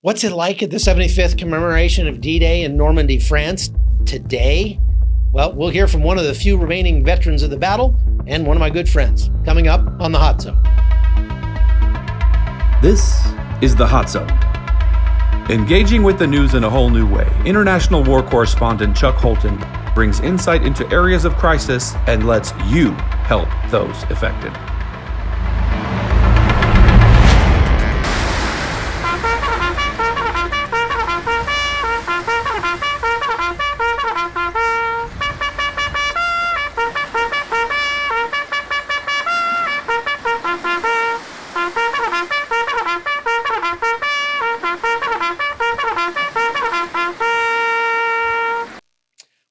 What's it like at the 75th commemoration of D-Day in Normandy, France today? Well, we'll hear from one of the few remaining veterans of the battle and one of my good friends coming up on the Hot Zone. This is the Hot Zone. Engaging with the news in a whole new way, international war correspondent Chuck Holton brings insight into areas of crisis and lets you help those affected.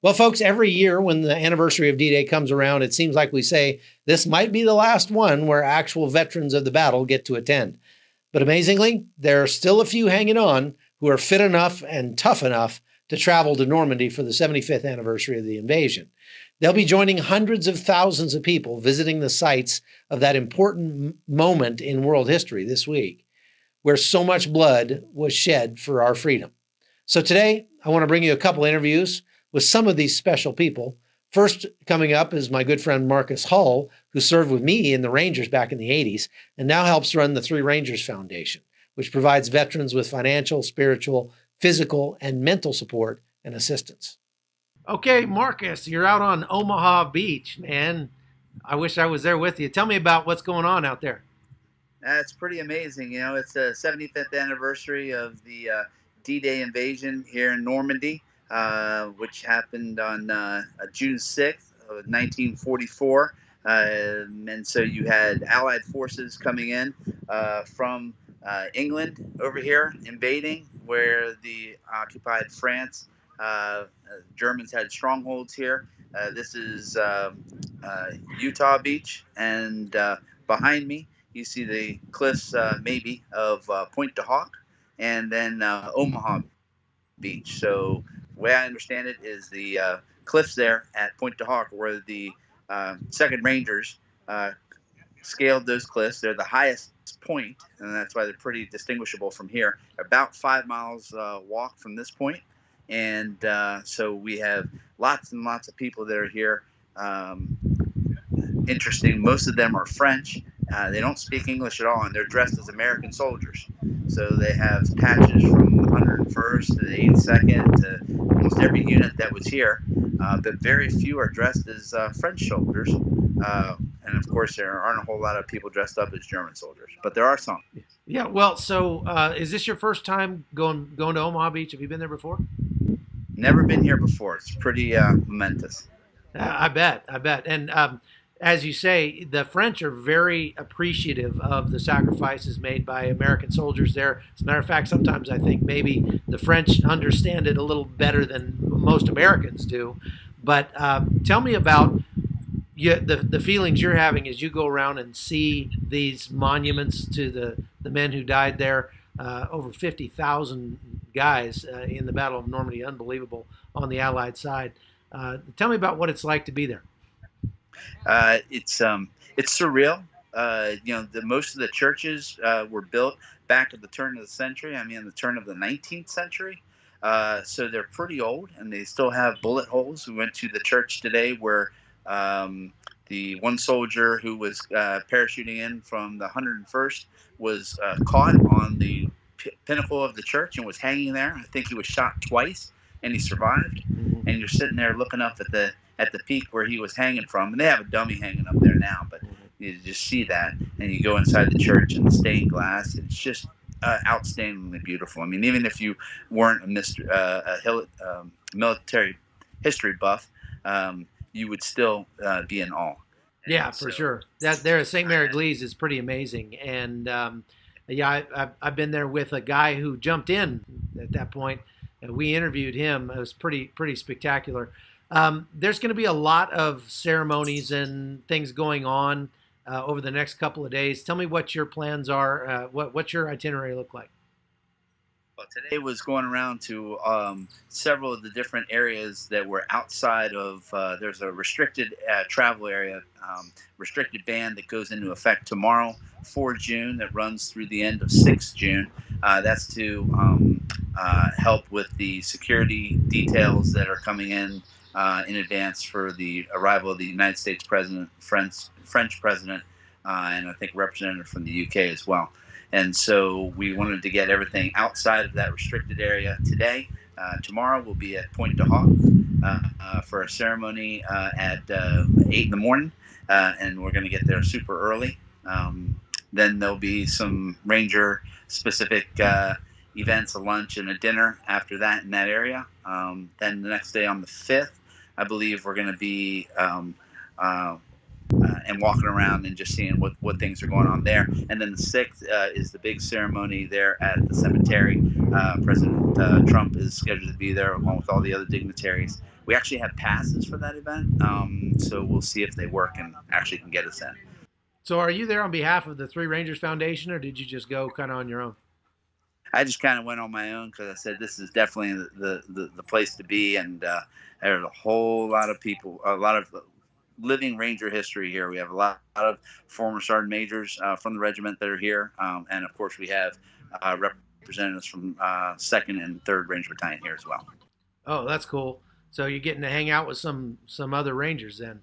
Well, folks, every year when the anniversary of D-Day comes around, it seems like we say this might be the last one where actual veterans of the battle get to attend. But amazingly, there are still a few hanging on who are fit enough and tough enough to travel to Normandy for the 75th anniversary of the invasion. They'll be joining hundreds of thousands of people visiting the sites of that important moment in world history this week, where so much blood was shed for our freedom. So today, I want to bring you a couple interviews with some of these special people. First coming up is my good friend Marcus Hull, who served with me in the Rangers back in the 80s and now helps run the Three Rangers Foundation, which provides veterans with financial, spiritual, physical, and mental support and assistance. Okay, Marcus, you're out on Omaha Beach, man. I wish I was there with you. Tell me about what's going on out there. It's pretty amazing. You know, it's the 75th anniversary of the D-Day invasion here in Normandy. Which happened on June 6th of 1944. And so you had Allied forces coming in from England over here, invading where the occupied France. Germans had strongholds here. This is Utah Beach, and behind me you see the cliffs maybe of Pointe du Hoc, and then Omaha Beach. So the way I understand it is the cliffs there at Pointe du Hoc, where the 2nd Rangers scaled those cliffs. They're the highest point, and that's why they're pretty distinguishable from here. About 5 miles walk from this point, and so we have lots and lots of people that are here. Interesting. Most of them are French. They don't speak English at all, and they're dressed as American soldiers. So they have patches from the 101st to the 82nd to almost every unit that was here, but very few are dressed as French soldiers. And of course, there aren't a whole lot of people dressed up as German soldiers, but there are some. Yeah, well, so is this your first time going to Omaha Beach? Have you been there before? Never been here before. It's pretty momentous. I bet. And as you say, the French are very appreciative of the sacrifices made by American soldiers there. As a matter of fact, sometimes I think maybe the French understand it a little better than most Americans do. But tell me about the feelings you're having as you go around and see these monuments to the men who died there. Over 50,000 guys in the Battle of Normandy. Unbelievable on the Allied side. Tell me about what it's like to be there. It's surreal. Most of the churches were built back at the turn of the century. I mean, the turn of the 19th century. So they're pretty old, and they still have bullet holes. We went to the church today where the one soldier who was parachuting in from the 101st was caught on the pinnacle of the church and was hanging there. I think he was shot twice, and he survived. And you're sitting there looking up at the peak where he was hanging from, and they have a dummy hanging up there now, but you just see that, and you go inside the church and the stained glass. It's just outstandingly beautiful. I mean, even if you weren't a military history buff, you would still be in awe. Yeah, for sure. That there at St. Mary Glees is pretty amazing, and I've been there with a guy who jumped in at that point. And we interviewed him. It was pretty spectacular. There's going to be a lot of ceremonies and things going on over the next couple of days. Tell me what your plans are. What's your itinerary look like? Well, today was going around to several of the different areas that were outside of. There's a restricted travel area, restricted ban that goes into effect tomorrow, 4 June, that runs through the end of 6 June. That's to help with the security details that are coming in advance for the arrival of the United States president, French president, and I think representative from the UK as well. And so we wanted to get everything outside of that restricted area today. Tomorrow we'll be at Pointe du Hoc for a ceremony at 8 in the morning, and we're going to get there super early. Then there'll be some ranger-specific events, a lunch and a dinner after that in that area. Then the next day on the 5th, I believe we're going to be and walking around and just seeing what things are going on there. And then the 6th is the big ceremony there at the cemetery. President Trump is scheduled to be there along with all the other dignitaries. We actually have passes for that event, so we'll see if they work and actually can get us in. So are you there on behalf of the Three Rangers Foundation, or did you just go kind of on your own? I just kind of went on my own because I said this is definitely the place to be, and there's a whole lot of people, a lot of living Ranger history here. We have a lot of former sergeant majors from the regiment that are here, and of course we have representatives from 2nd and 3rd Ranger Battalion here as well. Oh, that's cool. So you're getting to hang out with some other Rangers then?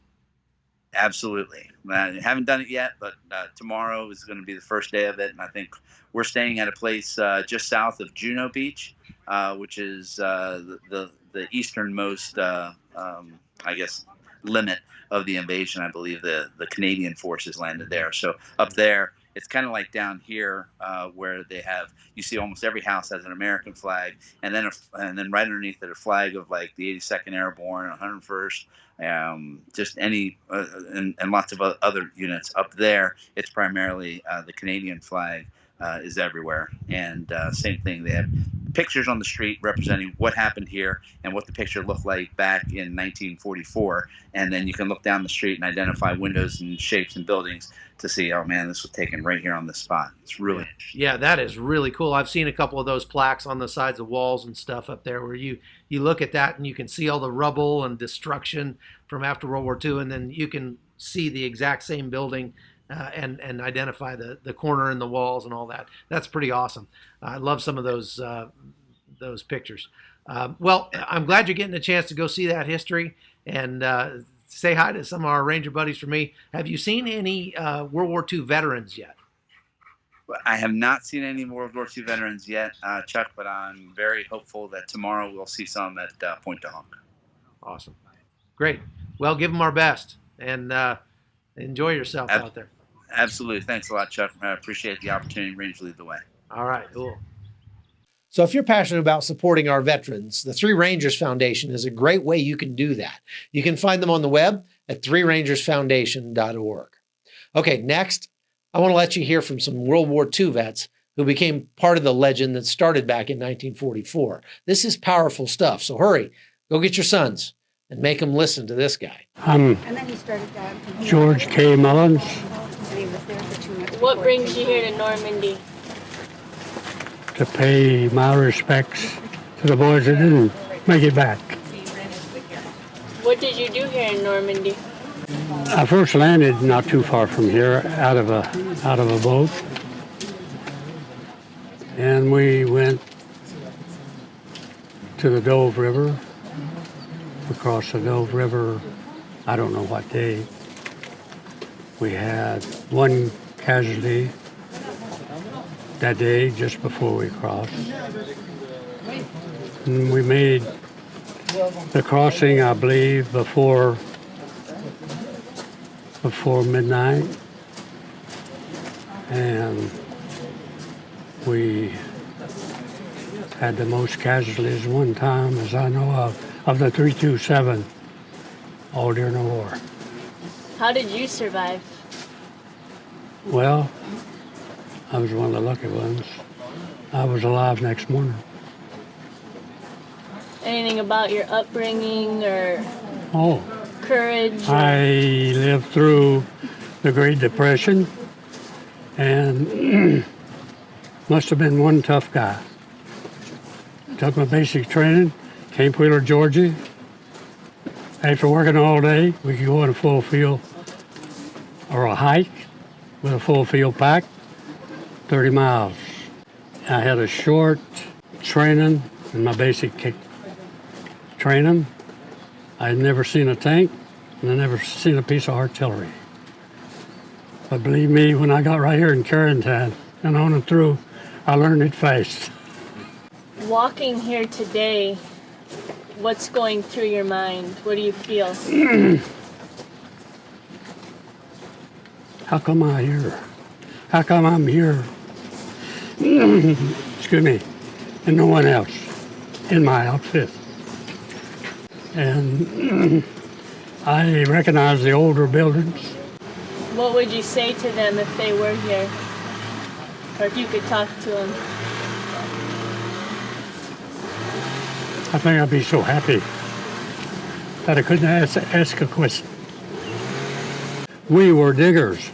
Absolutely. I haven't done it yet, but tomorrow is going to be the first day of it, and I think we're staying at a place just south of Juno Beach, which is the easternmost, I guess, limit of the invasion. I believe the Canadian forces landed there. So up there, it's kind of like down here where they have, you see almost every house has an American flag, and then right underneath it a flag of like the 82nd Airborne, 101st, just any and lots of other units. Up there, it's primarily the Canadian flag is everywhere, and same thing. They have pictures on the street representing what happened here and what the picture looked like back in 1944, and then you can look down the street and identify windows and shapes and buildings to see, oh man, this was taken right here on this spot. It's really yeah, that is really cool. I've seen a couple of those plaques on the sides of walls and stuff up there where you look at that and you can see all the rubble and destruction from after World War II, and then you can see the exact same building and identify the corner and the walls and all that. That's pretty awesome. I love some of those pictures. Well, I'm glad you're getting a chance to go see that history and say hi to some of our Ranger buddies for me. Have you seen any World War II veterans yet? I have not seen any World War II veterans yet, Chuck, but I'm very hopeful that tomorrow we'll see some at Pointe du Hoc. Awesome. Great. Well, give them our best and enjoy yourself out there. Absolutely. Thanks a lot, Chuck. I appreciate the opportunity to Ranger lead the way. All right. Cool. So if you're passionate about supporting our veterans, the Three Rangers Foundation is a great way you can do that. You can find them on the web at threerangersfoundation.org. Okay, next, I want to let you hear from some World War II vets who became part of the legend that started back in 1944. This is powerful stuff, so hurry, go get your sons and make them listen to this guy. George K. Mullins. What brings you here to Normandy? To pay my respects to the boys that didn't make it back. What did you do here in Normandy? I first landed not too far from here, out of a boat, and we went to the Dove River. We crossed the Dove River, I don't know what day. We had one casualty that day just before we crossed. And we made the crossing, I believe, before midnight. And we had the most casualties one time, as I know of the 327 all during the war. How did you survive? Well, I was one of the lucky ones. I was alive next morning. Anything about your upbringing or courage? I lived through the Great Depression and must have been one tough guy. took my basic training, Camp Wheeler, Georgia. After working all day, we could go in a full field or a hike with a full field pack, 30 miles. I had a short training in my basic training. I had never seen a tank, and I never seen a piece of artillery. But believe me, when I got right here in Carentan and on and through, I learned it fast. Walking here today, what's going through your mind? What do you feel? How come I'm here? How come I'm here? Excuse me, and no one else in my outfit. And I recognize the older buildings. What would you say to them if they were here? Or if you could talk to them? I think I'd be so happy that I couldn't ask a question. We were diggers.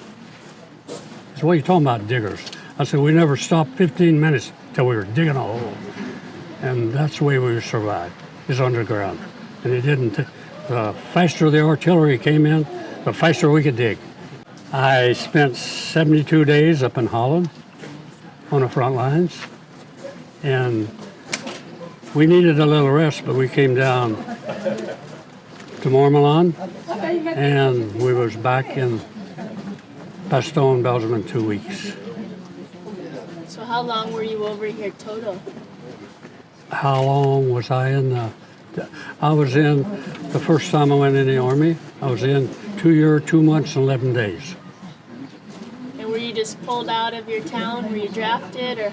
So what are you talking about, diggers? I said, we never stopped 15 minutes till we were digging a hole. And that's the way we survived, is underground. And it didn't, the faster the artillery came in, the faster we could dig. I spent 72 days up in Holland on the front lines. And we needed a little rest, but we came down to Normandy, and we was back in Bastogne, Belgium in 2 weeks. So how long were you over here total? How long was I in the first time I went in the Army, I was in 2 years, 2 months, and 11 days. And were you just pulled out of your town? Were you drafted, or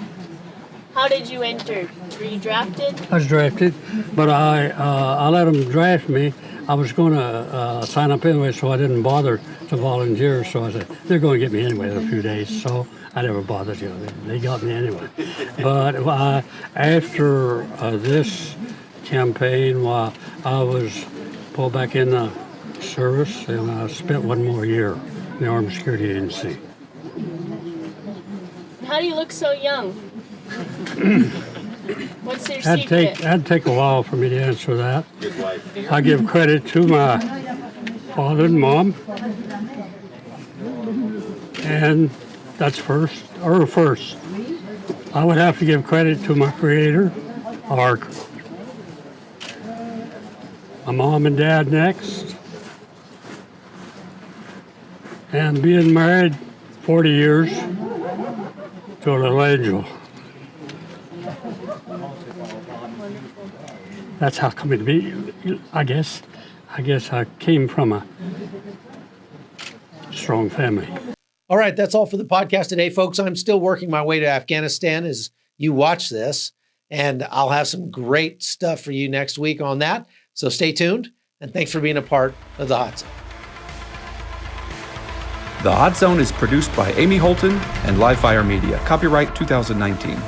how did you enter? Were you drafted? I was drafted, but I let them draft me. I was going to sign up anyway, so I didn't bother to volunteer. So I said, they're going to get me anyway in a few days. So I never bothered, they got me anyway. But after this campaign, I was pulled back in the service, and I spent 1 more year in the Armed Security Agency. How do you look so young? What's your secret? That'd take a while for me to answer that. I give credit to my father and mom, and that's first. I would have to give credit to my creator, Art. My mom and dad next. And being married 40 years to a little angel. That's how come it be. I guess I came from a strong family. All right, that's all for the podcast today, folks. I'm still working my way to Afghanistan as you watch this, and I'll have some great stuff for you next week on that. So stay tuned, and thanks for being a part of The Hot Zone. The Hot Zone is produced by Amy Holton and Livefire Media. Copyright 2019.